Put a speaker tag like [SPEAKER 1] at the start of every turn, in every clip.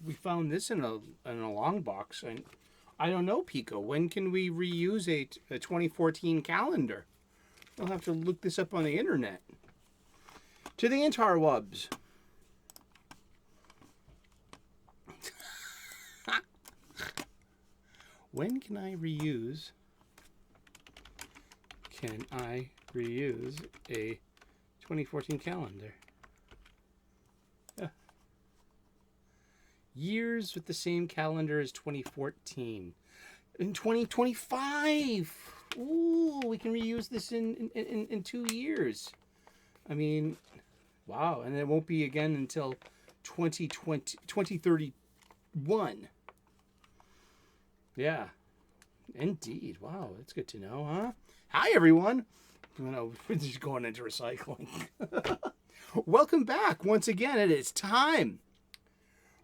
[SPEAKER 1] We found this in a long box. And I don't know, Pico. When can we reuse a 2014 calendar? I'll have to look this up on the internet. To the interwebs. When can I reuse? Can I reuse a 2014 calendar? Years with the same calendar as 2014. In 2025. Ooh, we can reuse this in 2 years. I mean, wow. And it won't be again until 2031. Yeah, indeed. Wow, that's good to know, huh? Hi, everyone. We're just going into recycling. Welcome back. Once again, it is time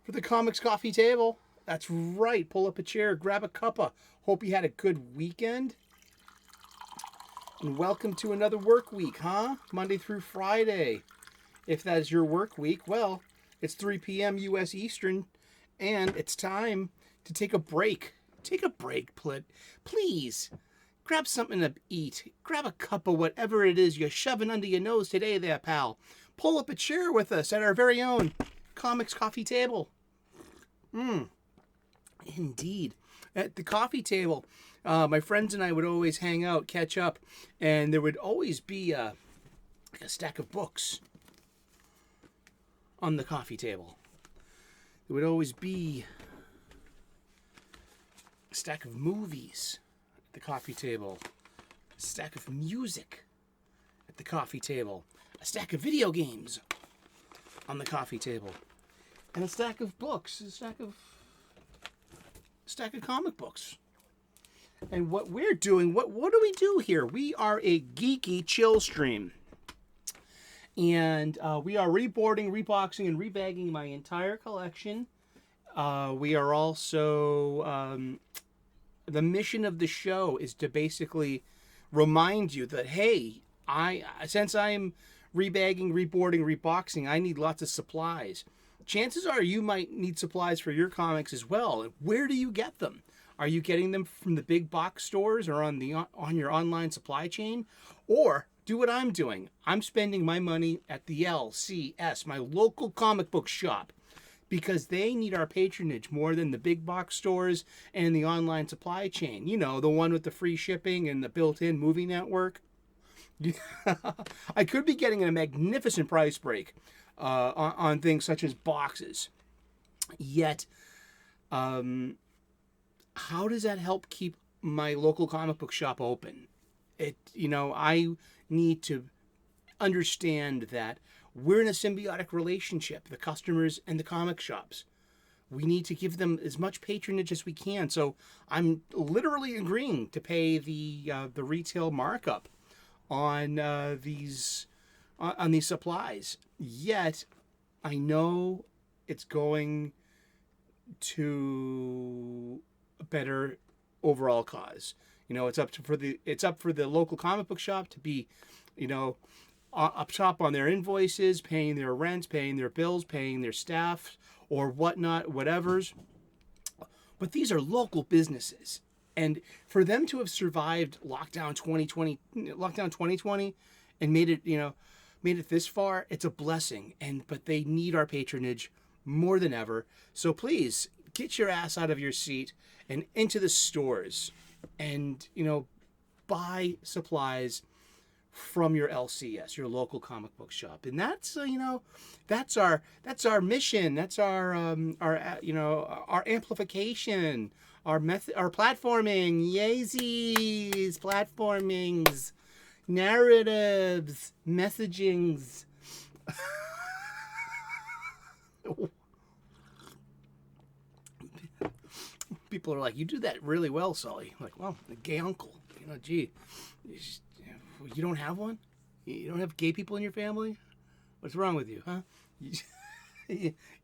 [SPEAKER 1] for the Comics Coffee Table. That's right. Pull up a chair, grab a cuppa. Hope you had a good weekend. And welcome to another work week, huh? Monday through Friday. If that is your work week, well, it's 3 p.m. U.S. Eastern, and it's time to take a break. Take a break, please. Grab something to eat. Grab a cup of whatever it is you're shoving under your nose today there, pal. Pull up a chair with us at our very own Comics Coffee Table. Indeed. At the coffee table, my friends and I would always hang out, catch up, and there would always be a stack of books on the coffee table. There would always be a stack of movies at the coffee table, a stack of music at the coffee table, a stack of video games on the coffee table, and a stack of books, a stack of comic books. And what we're doing, what do we do here? We are a geeky chill stream. And we are reboarding, reboxing, and rebagging my entire collection. We are also... the mission of the show is to basically remind you that, hey, since I'm rebagging, reboarding, reboxing, I need lots of supplies. Chances are you might need supplies for your comics as well. Where do you get them? Are you getting them from the big box stores or on your online supply chain? Or do what I'm doing. I'm spending my money at the LCS, my local comic book shop, because they need our patronage more than the big box stores and the online supply chain. You know, the one with the free shipping and the built-in movie network. I could be getting a magnificent price break on things such as boxes. Yet, how does that help keep my local comic book shop open? I need to understand that we're in a symbiotic relationship, the customers and the comic shops. We need to give them as much patronage as we can. So I'm literally agreeing to pay the retail markup on these supplies. Yet I know it's going to a better overall cause. It's up for the local comic book shop to be, up top on their invoices, paying their rents, paying their bills, paying their staff or whatnot, whatever's. But these are local businesses. And for them to have survived lockdown 2020 and made it this far, it's a blessing. But they need our patronage more than ever. So please get your ass out of your seat and into the stores and, buy supplies from your LCS, your local comic book shop. And that's that's our mission. That's our amplification, our method, our platforming, Yeezys, platformings, narratives, messagings. People are like, you do that really well, Sully. I'm like, well, a gay uncle. Gee, you don't have one? You don't have gay people in your family? What's wrong with you, huh? You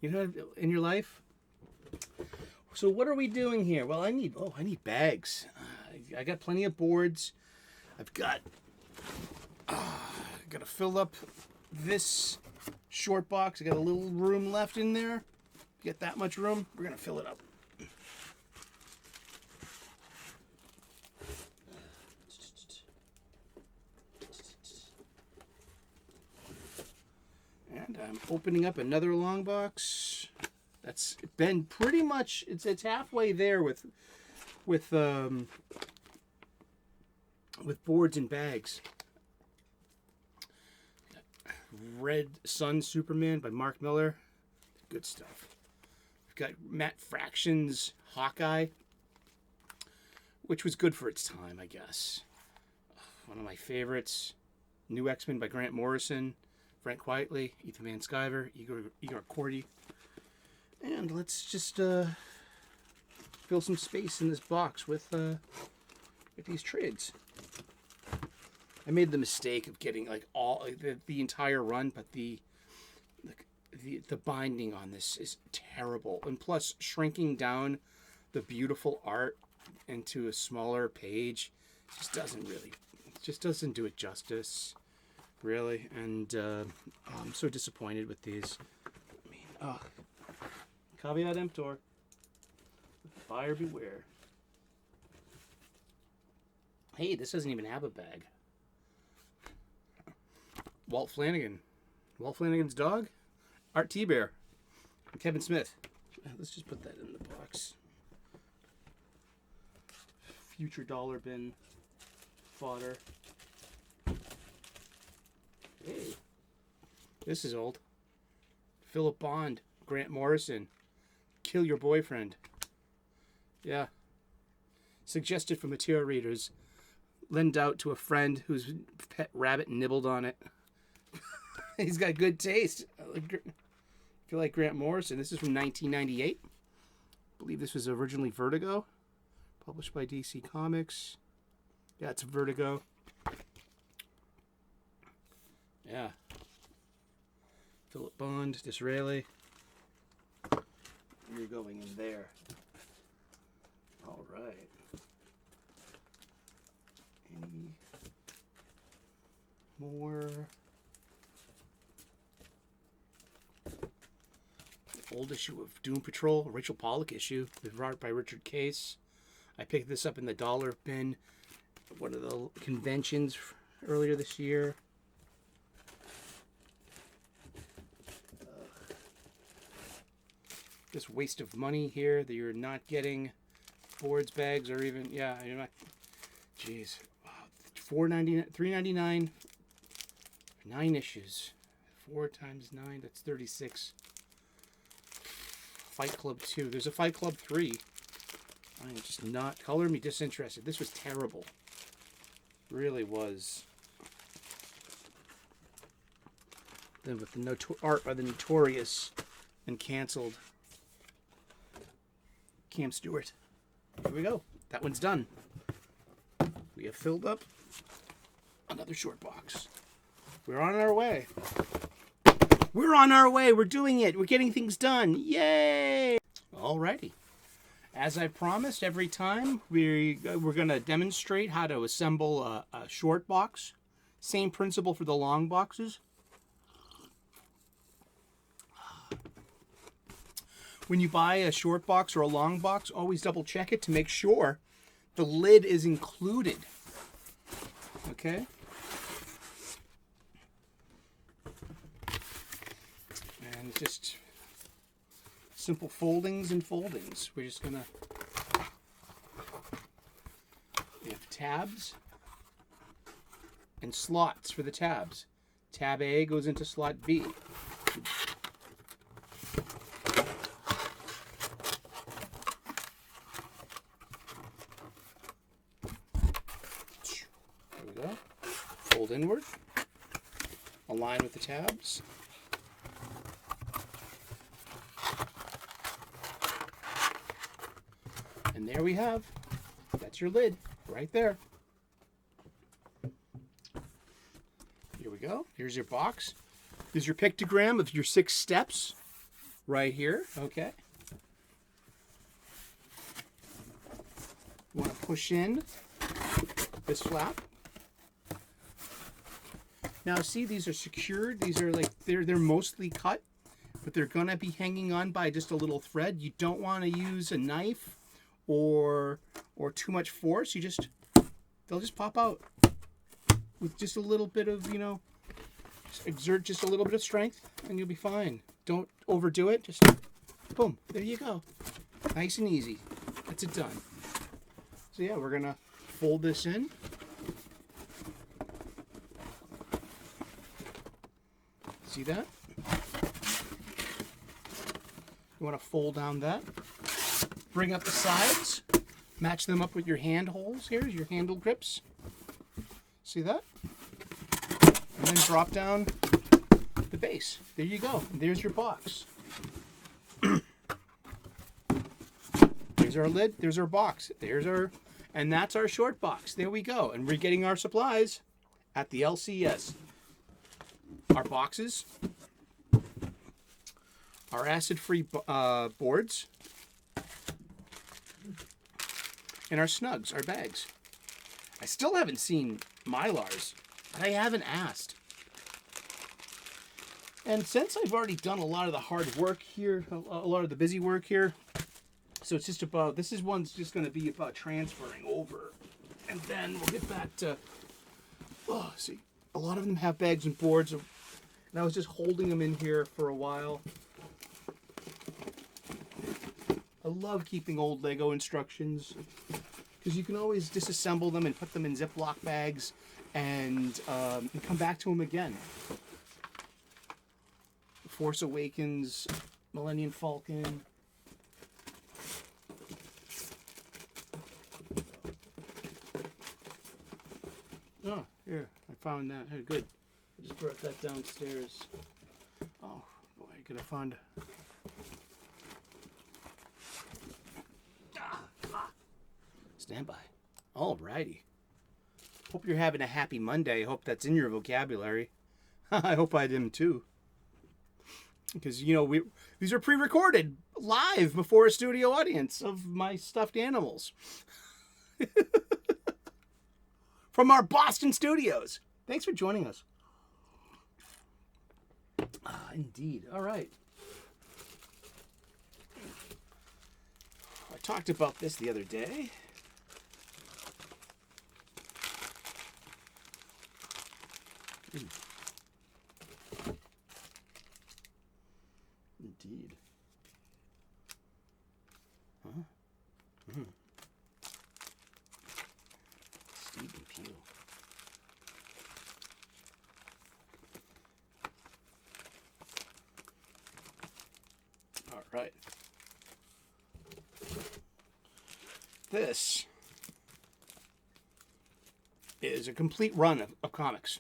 [SPEAKER 1] don't have in your life? So what are we doing here? Well, I need bags. I got plenty of boards. I've got to fill up this short box. I got a little room left in there. get that much room, we're going to fill it up. And I'm opening up another long box. That's been pretty much, it's halfway there with boards and bags. Red Sun Superman by Mark Miller. Good stuff. We've got Matt Fraction's Hawkeye, which was good for its time, I guess. One of my favorites. New X-Men by Grant Morrison, Frank Quitely, Ethan Van Sciver, Igor Cordy. And let's just fill some space in this box with these trades. I made the mistake of getting like the entire run, but the binding on this is terrible, and plus shrinking down the beautiful art into a smaller page just doesn't do it justice, really. And I'm so disappointed with these. I mean, caveat emptor, buyer beware. Hey, this doesn't even have a bag. Walt Flanagan's dog, Art T-Bear, and Kevin Smith. Let's just put that in the box. Future dollar bin fodder. Hey, this is old. Philip Bond, Grant Morrison, Kill Your Boyfriend. Yeah. Suggested for mature readers. Lend out to a friend whose pet rabbit nibbled on it. He's got good taste. I feel like Grant Morrison. This is from 1998. I believe this was originally Vertigo. Published by DC Comics. Yeah, it's Vertigo. Yeah. Philip Bond, Disraeli. You're going in there. All right. Any more? Old issue of Doom Patrol, a Rachel Pollack issue, with art by Richard Case. I picked this up in the dollar bin at one of the conventions earlier this year. Just waste of money here that you're not getting boards, bags, or even, yeah, you're not. Jeez, $4.99, $3.99, 9 issues, 4 times 9, that's 36. Fight Club 2. There's a Fight Club 3. I'm just not. Color me disinterested. This was terrible. Really was. Then with the art by the notorious and canceled Cam Stewart. Here we go. That one's done. We have filled up another short box. We're on our way. We're on our way. We're doing it. We're getting things done. Yay! Alrighty. As I promised, every time we're going to demonstrate how to assemble a short box. Same principle for the long boxes. When you buy a short box or a long box, always double check it to make sure the lid is included. Okay? And just simple foldings and foldings. We're just gonna, we have tabs and slots for the tabs. Tab A goes into slot B. There we go. Fold inward. Align with the tabs. And there we have, that's your lid right there. Here we go. Here's your box. There's your pictogram of your 6 steps right here. Okay. You want to push in this flap. Now see, these are secured. These are like, they're mostly cut. but they're going to be hanging on by just a little thread. You don't want to use a knife or too much force. They'll just pop out with just a little bit of, exert just a little bit of strength and you'll be fine. Don't overdo it. Just boom, there you go. Nice and easy. That's it done. So yeah, we're going to fold this in. See that? You want to fold down that. Bring up the sides. Match them up with your hand holes here, your handle grips. See that? And then drop down the base. There you go. There's your box. There's our lid. There's our box. And that's our short box. There we go. And we're getting our supplies at the LCS. Our boxes, our acid-free boards, and our snugs, our bags. I still haven't seen Mylars. I haven't asked. And since I've already done a lot of the hard work here, a lot of the busy work here, so it's just about, one's just going to be about transferring over. And then we'll get back to, see, a lot of them have bags and boards. And I was just holding them in here for a while. I love keeping old Lego instructions because you can always disassemble them and put them in Ziploc bags and come back to them again. Force Awakens, Millennium Falcon. Oh, here, I found that. Hey, good. I just brought that downstairs. Oh, boy, I gotta find... Stand by. Alrighty. Hope you're having a happy Monday. I hope that's in your vocabulary. I hope I am too. Because, these are pre-recorded live before a studio audience of my stuffed animals. From our Boston studios. Thanks for joining us. Indeed. All right. I talked about this the other day. Indeed. Huh? Stephen Peel. All right. This is a complete run of comics.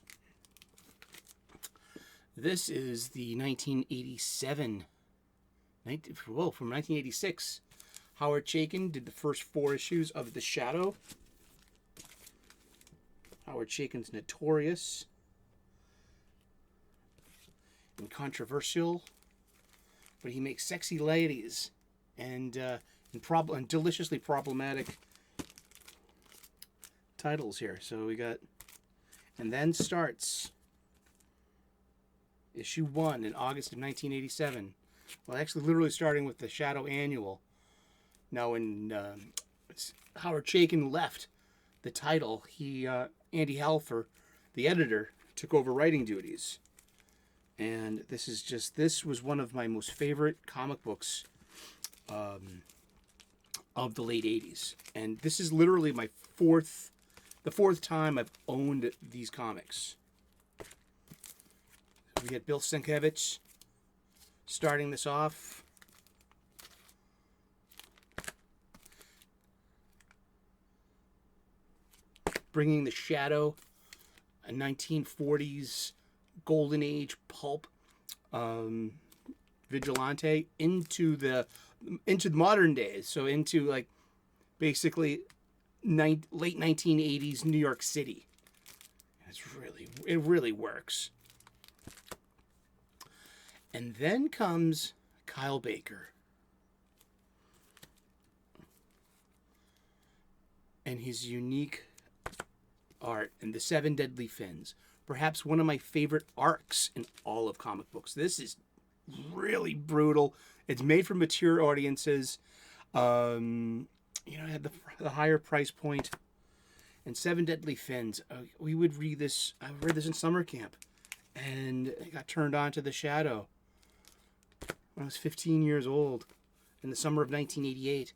[SPEAKER 1] This is the 1987, from 1986. Howard Chaykin did the first 4 issues of The Shadow. Howard Chaykin's notorious and controversial, but he makes sexy ladies and deliciously problematic titles here. So we got, and then starts issue 1 in August of 1987. Well, actually, literally starting with the Shadow Annual. Now, when Howard Chaykin left the title, Andy Halfer, the editor, took over writing duties. And this was one of my most favorite comic books of the late 80s. And this is literally the fourth time I've owned these comics. We get Bill Sienkiewicz starting this off. Bringing the Shadow, a 1940s golden age pulp vigilante into the modern days. So into like basically late 1980s New York City. It really works. And then comes Kyle Baker. And his unique art and the 7 Deadly Fins. Perhaps one of my favorite arcs in all of comic books. This is really brutal. It's made for mature audiences. It had the higher price point. And Seven Deadly Fins. We would read this. I read this in summer camp, and I got turned on to The Shadow when I was 15 years old in the summer of 1988.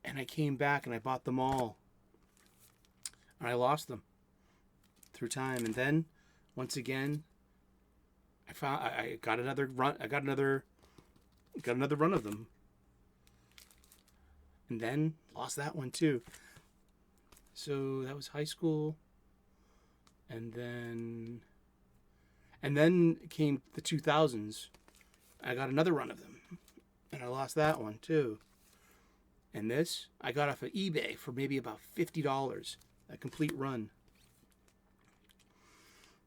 [SPEAKER 1] And I came back and I bought them all. And I lost them through time. And then, once again, I got another run. I got another run of them. And then lost that one too. So that was high school. And then came the 2000s. I got another run of them. And I lost that one too. And this, I got off of eBay for maybe about $50. A complete run.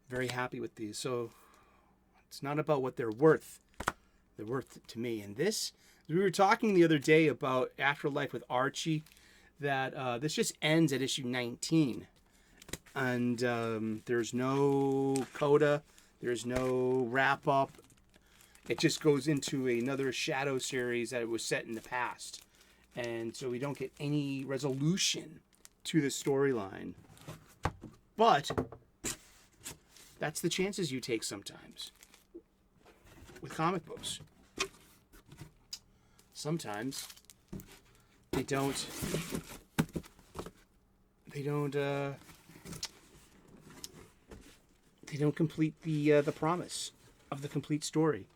[SPEAKER 1] Very happy with these. So it's not about what they're worth. They're worth to me. And this, we were talking the other day about Afterlife with Archie, that this just ends at issue 19. And there's no coda. There's no wrap-up. It just goes into another Shadow series that was set in the past. And so we don't get any resolution to the storyline. But that's the chances you take sometimes with comic books. Sometimes they don't complete the promise of the complete story.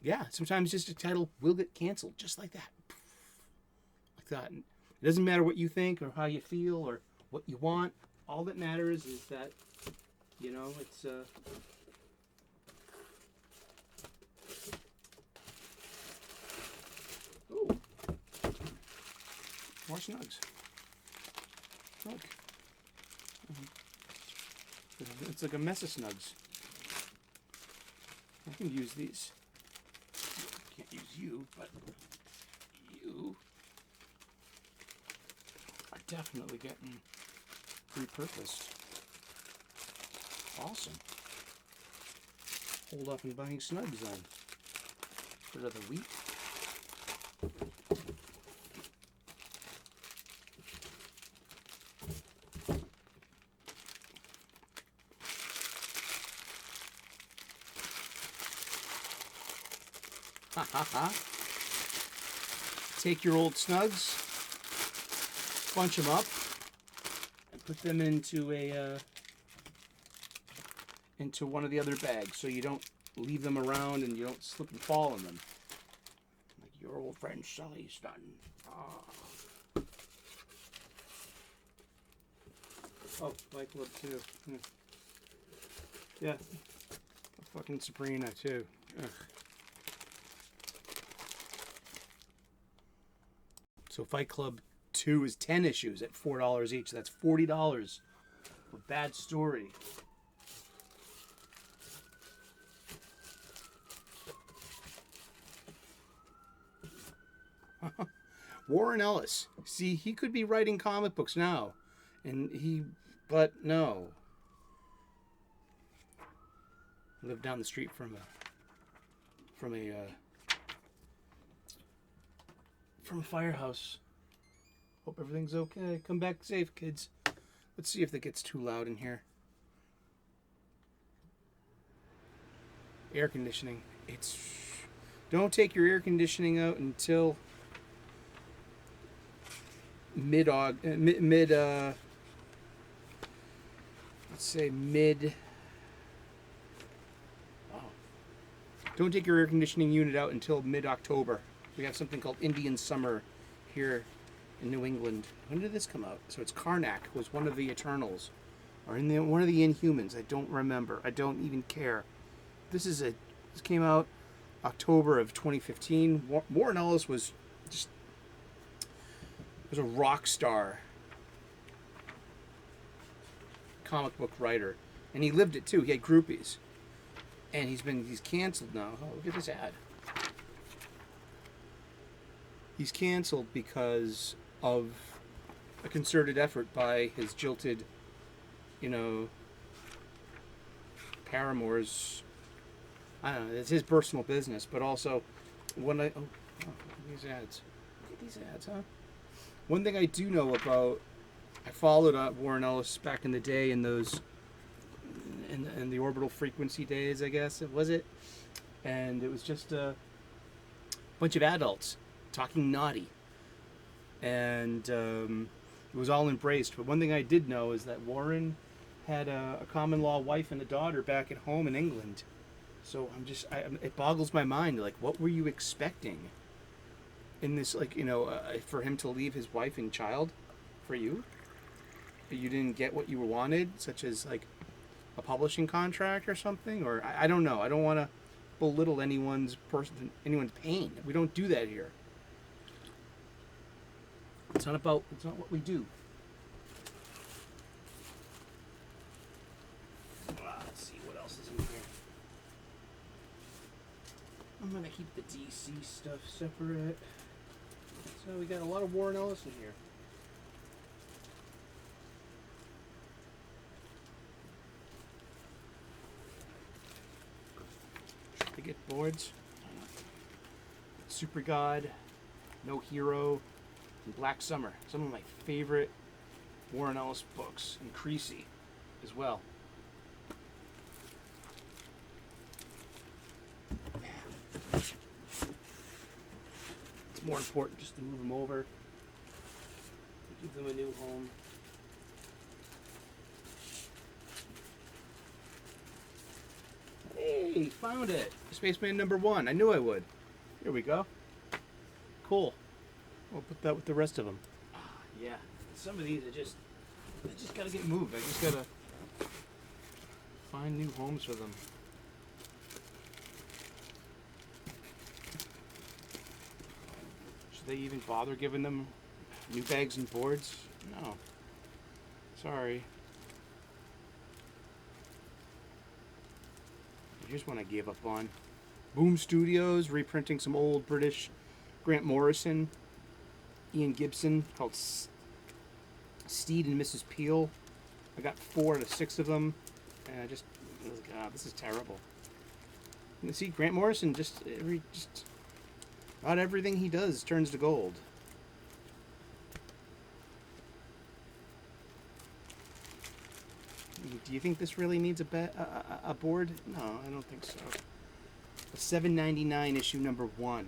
[SPEAKER 1] Yeah, sometimes just a title will get canceled just like that. Like that. It doesn't matter what you think or how you feel or what you want. All that matters is that, it's Ooh. More snugs. Look. It's like a mess of snugs. I can use these. Can't use you, but you are definitely getting repurposed. Awesome. Hold off on buying snugs then for another week. Ha ha ha. Take your old snugs, bunch them up, and put them into into one of the other bags so you don't leave them around and you don't slip and fall in them. Like your old friend Sully's done. Oh, Fight Club too. Yeah. Fucking Sabrina too. Ugh. So Fight Club 2 is 10 issues at $4 each. That's $40 for Bad Story. Warren Ellis. See, he could be writing comic books now. But no. Lived down the street from a firehouse. Hope everything's okay. Come back safe, kids. Let's see if it gets too loud in here. Air conditioning. Don't take your air conditioning out until don't take your air conditioning unit out until mid-October. We have something called Indian Summer here in New England. When did this come out? So it's Karnak, who was one of the Eternals. Or one of the Inhumans. I don't remember. I don't even care. This came out October of 2015. Warren Ellis was a rock star comic book writer. And he lived it too. He had groupies. And he's canceled now. Oh, look at this ad. He's canceled because of a concerted effort by his jilted, paramours I don't know, it's his personal business, but also when these ads. Look at these ads, huh? One thing I do know about, I followed Warren Ellis back in the day in those, in the orbital frequency days, I guess was it, and it was just a bunch of adults talking naughty, and it was all embraced. But one thing I did know is that Warren had a common law wife and a daughter back at home in England. So it boggles my mind. Like, what were you expecting in this? Like, for him to leave his wife and child for you? You didn't get what you wanted, such as like a publishing contract or something, or I don't know. I don't want to belittle anyone's pain. We don't do that here. It's not what we do. Let's see what else is in here. I'm gonna keep the DC stuff separate. So we got a lot of Warren Ellis in here. Should I get boards? Super God, No Hero, and Black Summer. Some of my favorite Warren Ellis books, and Creasy as well. It's more important just to move them over, give them a new home. Hey, found it! Spaceman #1. I knew I would. Here we go. Cool. We'll put that with the rest of them. Yeah, some of these they just gotta get moved. I just gotta find new homes for them. Should they even bother giving them new bags and boards? No. Sorry. Here's one I gave up on. Boom Studios, reprinting some old British Grant Morrison, Ian Gibson, called Steed and Mrs. Peel. I got 4 out of 6 of them, and I just, God, this is terrible. You see, Grant Morrison, not everything he does turns to gold. Do you think this really needs a board? No, I don't think so. A $7.99 issue #1.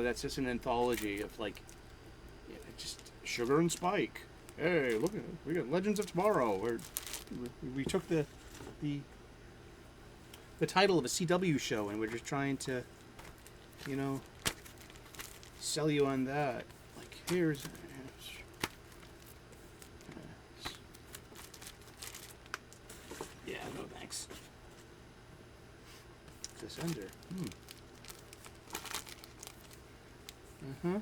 [SPEAKER 1] That's just an anthology of like, just Sugar and Spike. Hey, look at it. We got Legends of Tomorrow. We took the title of a CW show and we're just trying to, sell you on that. Like, here's. Yeah, no thanks. What's this under? Should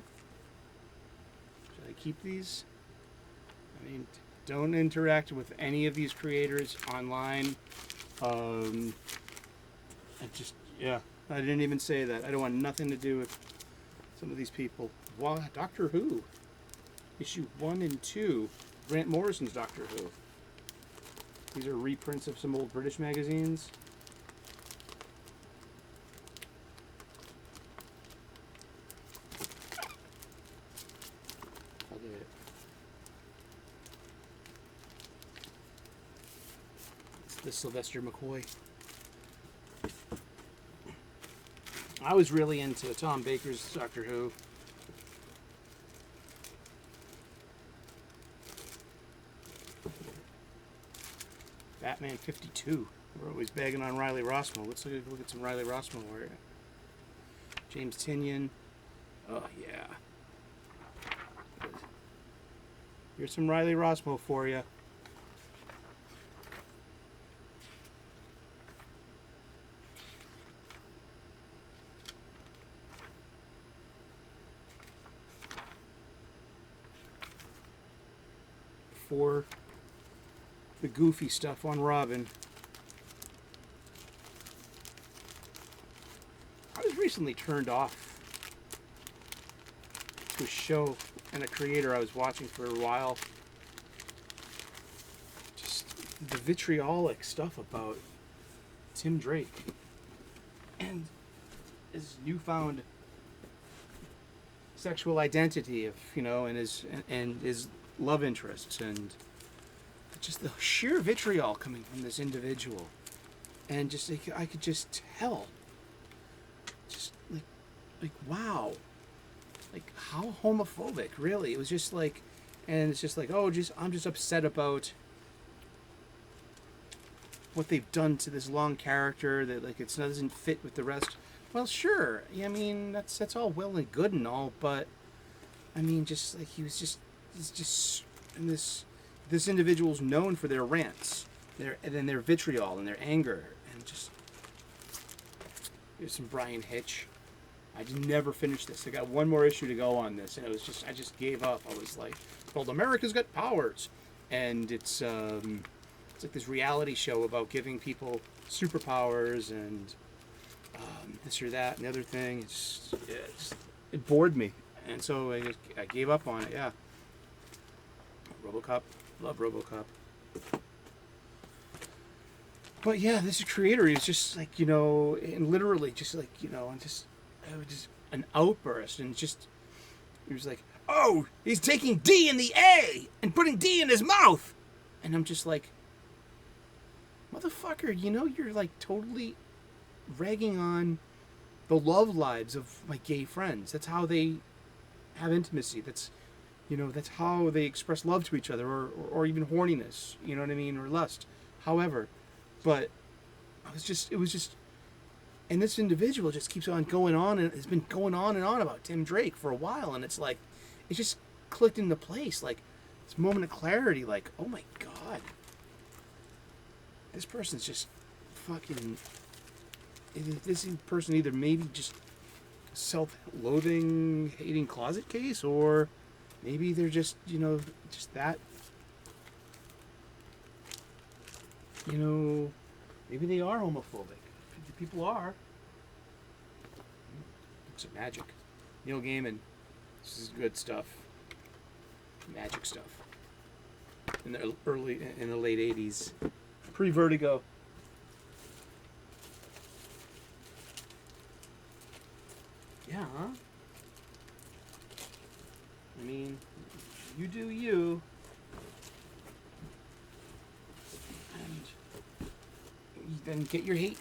[SPEAKER 1] I keep these? I mean, don't interact with any of these creators online. I didn't even say that. I don't want nothing to do with some of these people. Wow, Doctor Who. Issue 1 and 2. Grant Morrison's Doctor Who. These are reprints of some old British magazines. I'll get it. It's the Sylvester McCoy. I was really into Tom Baker's Doctor Who. Batman 52. We're always bagging on Riley Rossmo. Let's look at some Riley Rossmo. James Tynion. Oh, yeah. Here's some Riley Rossmo for you. For the goofy stuff on Robin. I was recently turned off to a show and a creator I was watching for a while. Just the vitriolic stuff about Tim Drake. and his newfound sexual identity of, and his love interests, and just the sheer vitriol coming from this individual, and just like, I could just tell, just like wow, like how homophobic, really. It was just like, and it's just like, oh, I'm just upset about what they've done to this long character, that like it doesn't fit with the rest. Well, sure, I mean that's all well and good and all, but I mean, just like he's just and this individual's known for their rants, their vitriol and their anger, and just here's some Brian Hitch. I never finished this. I got one more issue to go on this, and I just gave up. I was like, it's called America's Got Powers, and it's like this reality show about giving people superpowers and this or that and the other thing. It bored me, and so I gave up on it. Yeah. RoboCop, love RoboCop. But yeah, this creator is just like, and literally just like, and just it was just an outburst, and just he was like, oh, he's taking D in the A and putting D in his mouth, and I'm just like, motherfucker, you're like totally ragging on the love lives of my gay friends. That's how they have intimacy. That's that's how they express love to each other, or even horniness, you know what I mean, or lust. However, but it was just, and this individual just keeps on going on, and has been going on and on about Tim Drake for a while, and it's like, it just clicked into place, like this moment of clarity, like, oh my god, this person's just fucking, this person either maybe just self-loathing, hating closet case, or maybe they're just, just that, maybe they are homophobic. People are. Books of Magic. Neil Gaiman. This is good stuff. Magic stuff. In the late 80s. Pre-Vertigo. Yeah, huh? I mean, you do you. And then get your hate,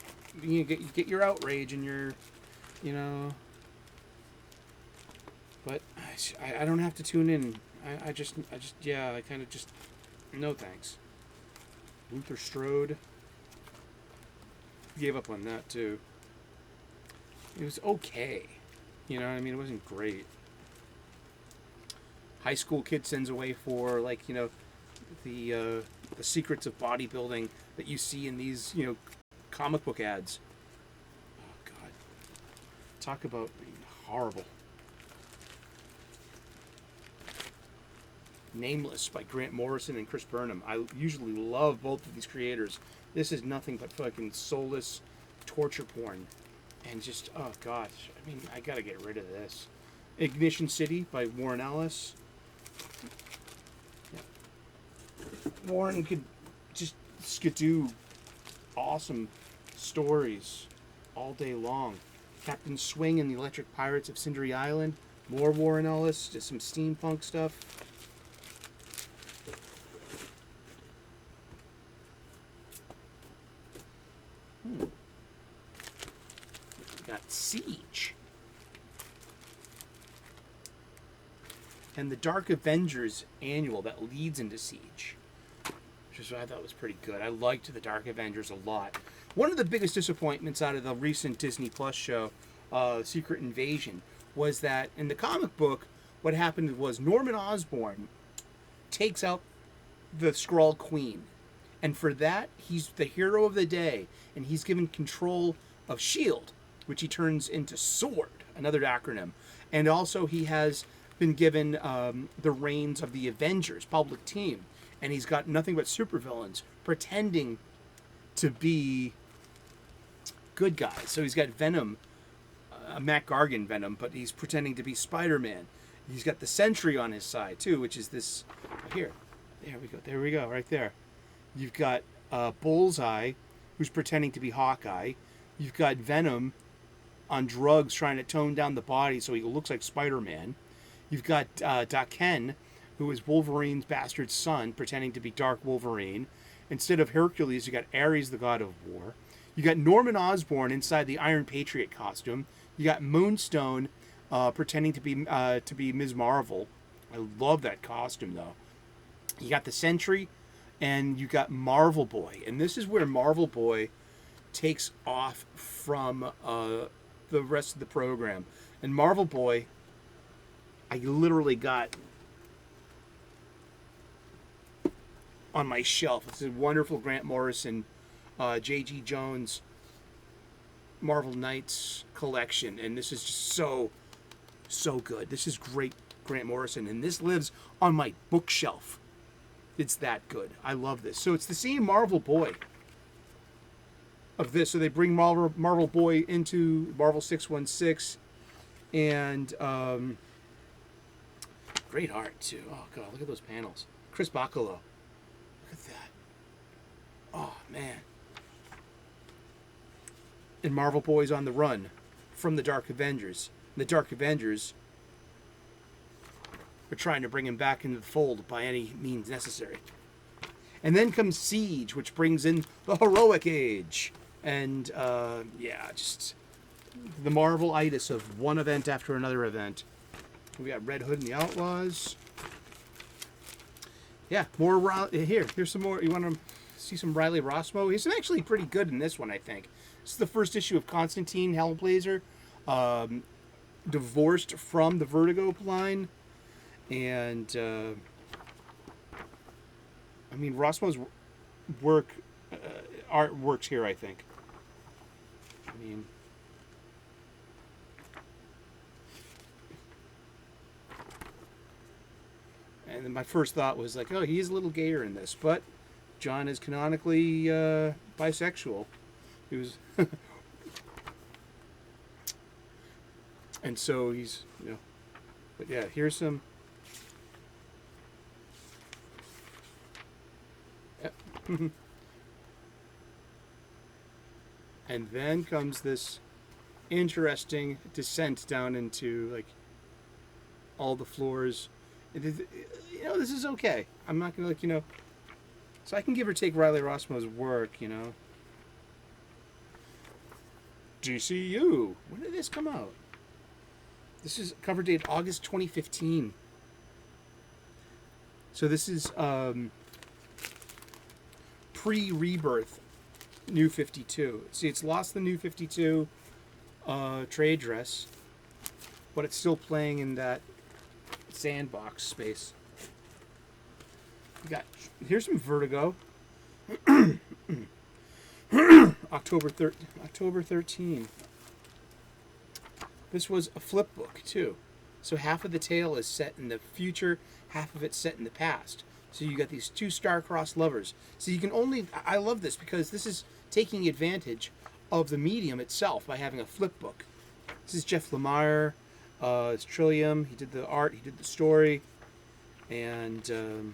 [SPEAKER 1] get your outrage and your, But I don't have to tune in. I kind of just, no thanks. Luther Strode. Gave up on that too. It was okay. You know what I mean? It wasn't great. High school kid sends away for, like, the secrets of bodybuilding that you see in these, comic book ads. Oh, God. Talk about being horrible. Nameless by Grant Morrison and Chris Burnham. I usually love both of these creators. This is nothing but fucking soulless torture porn. And just, oh, gosh. I mean, I gotta get rid of this. Ignition City by Warren Ellis. Yeah. Warren could do awesome stories all day long. Captain Swing and the Electric Pirates of Cindery Island. More Warren Ellis. Just some steampunk stuff. Got Siege. And the Dark Avengers annual that leads into Siege, which is what I thought was pretty good. I liked the Dark Avengers a lot. One of the biggest disappointments out of the recent Disney Plus show, Secret Invasion, was that in the comic book, what happened was Norman Osborn takes out the Skrull Queen. And for that, he's the hero of the day, and he's given control of S.H.I.E.L.D., which he turns into SWORD, another acronym. And also he has been given the reins of the Avengers, public team. And he's got nothing but supervillains pretending to be good guys. So he's got Venom, Matt Gargan Venom, but he's pretending to be Spider-Man. He's got the Sentry on his side, too, which is this here. There we go, right there. You've got Bullseye, who's pretending to be Hawkeye. You've got Venom, on drugs trying to tone down the body so he looks like Spider-Man. You've got Daken, who is Wolverine's bastard son, pretending to be Dark Wolverine. Instead of Hercules, you got Ares, the god of war. You got Norman Osborn inside the Iron Patriot costume. You got Moonstone pretending to be Ms. Marvel. I love that costume, though. You got the Sentry, and you got Marvel Boy. And this is where Marvel Boy takes off from the rest of the program. And Marvel Boy, I literally got on my shelf. It's a wonderful Grant Morrison, J.G. Jones, Marvel Knights collection. And this is just so good. This is great Grant Morrison. And this lives on my bookshelf. It's that good. I love this. So it's the same Marvel Boy of this. So they bring Marvel Boy into Marvel 616. And great art, too. Oh, God, look at those panels. Chris Bacalo. Look at that. Oh, man. And Marvel Boy's on the run from the Dark Avengers. And the Dark Avengers are trying to bring him back into the fold by any means necessary. And then comes Siege, which brings in the Heroic Age. And, yeah, just the Marvel-itis of one event after another event. We got Red Hood and the Outlaws. Yeah, more here's some more. You want to see some Riley Rossmo? He's actually pretty good in this one, I think. This is the first issue of Constantine Hellblazer, divorced from the Vertigo line. And, I mean, Rossmo's art works here, I think. I mean, and then my first thought was like, oh, he's a little gayer in this, but John is canonically bisexual. He was, and so he's, you know, but yeah, here's some. Yep. And then comes this interesting descent down into like all the floors. You know, this is okay. I'm not gonna, like, you know, so I can give or take Riley Rossmo's work, you know. DCU. When did this come out? This is cover date August 2015. So this is pre-rebirth New 52. See, it's lost the New 52 trade dress, but it's still playing in that sandbox space. Here's some Vertigo. October 13. This was a flip book too. So half of the tale is set in the future, half of it's set in the past. So you got these two star-crossed lovers. So you can only, I love this because this is taking advantage of the medium itself by having a flip book. This is Jeff Lemire. It's Trillium. He did the art. He did the story. And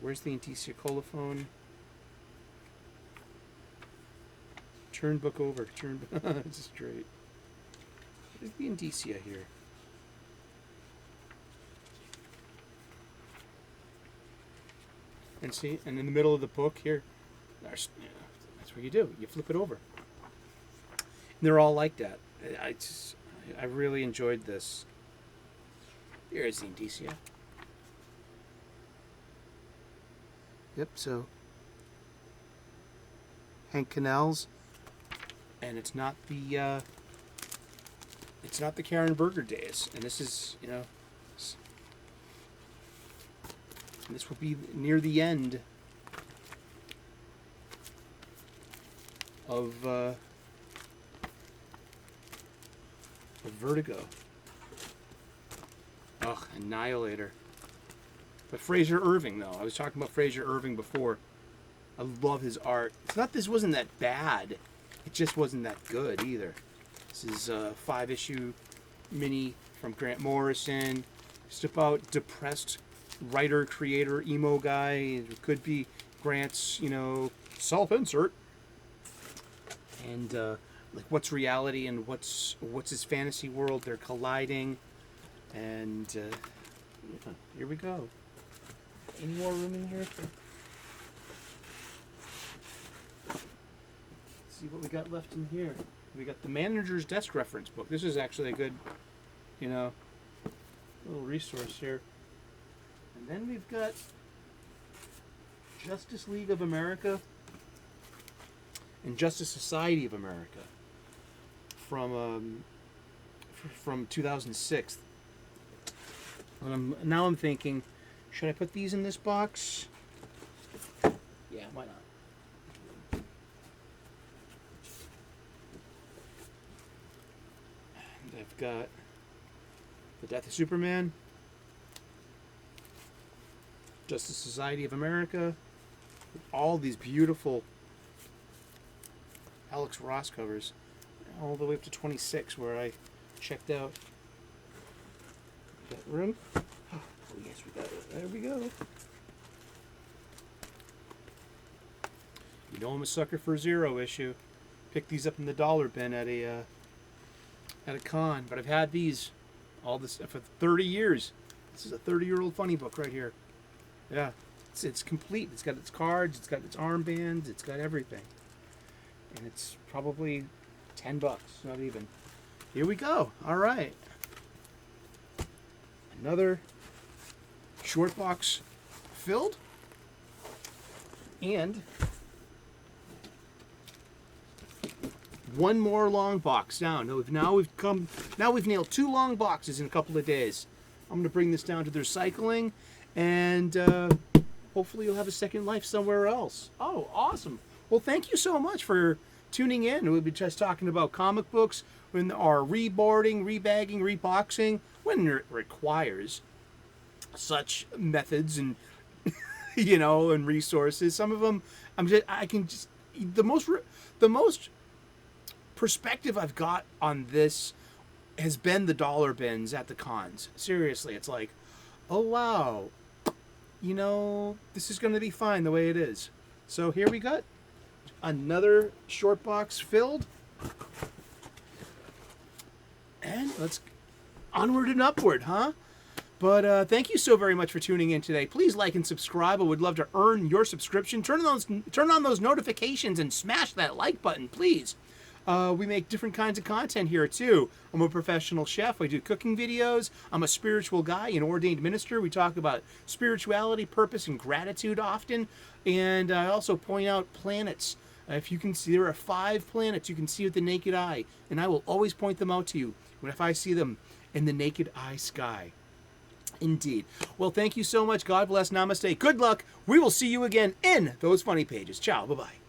[SPEAKER 1] where's the Indicia colophone? Turn book over. This is great. Where's the Indicia here? And see, and in the middle of the book here, that's what you do. You flip it over. And they're all like that. I really enjoyed this. Here's the Indicia. Yep, so Hank Canals, and it's not the Karen Berger days, and this is, you know, this will be near the end of Vertigo. Ugh, Annihilator. But Fraser Irving, though. I was talking about Fraser Irving before. I love his art. It's not this wasn't that bad. It just wasn't that good either. This is a 5-issue mini from Grant Morrison. Just about depressed writer, creator, emo guy. It could be Grant's, you know, self-insert. And like what's reality and what's his fantasy world. They're colliding, and yeah, here we go. Any more room in here? Let's see what we got left in here. We got the manager's desk reference book. This is actually a good, little resource here. And then we've got Justice League of America and Justice Society of America from 2006. Now I'm thinking, should I put these in this box? Yeah, why not? And I've got The Death of Superman, Justice Society of America, all these beautiful Alex Ross covers, all the way up to 26, where I checked out. Got room? Oh yes, we got it. There we go. You know I'm a sucker for a zero issue. Picked these up in the dollar bin at a con, but I've had these all this for 30 years. This is a 30-year-old funny book right here. Yeah, it's complete. It's got its cards, it's got its armbands, it's got everything. And it's probably $10, not even. Here we go. All right. Another short box filled. And one more long box down. Now we've nailed 2 long boxes in a couple of days. I'm going to bring this down to the recycling, and hopefully you'll have a second life somewhere else. Oh, awesome. Well, thank you so much for tuning in. We'll be just talking about comic books when our reboarding, rebagging, reboxing, when it requires such methods and and resources. Some of them, the most perspective I've got on this has been the dollar bins at the cons. Seriously, it's like, oh wow, this is going to be fine the way it is. So here we got another short box filled, and let's onward and upward, huh? But thank you so very much for tuning in today. Please like and subscribe. I would love to earn your subscription. Turn on those notifications and smash that like button, please. We make different kinds of content here too. I'm a professional chef. I do cooking videos. I'm a spiritual guy, an ordained minister. We talk about spirituality, purpose, and gratitude often. And I also point out planets. If you can see, there are 5 planets you can see with the naked eye, and I will always point them out to you if I see them in the naked eye sky. Indeed. Well, thank you so much. God bless. Namaste. Good luck. We will see you again in those funny pages. Ciao. Bye-bye.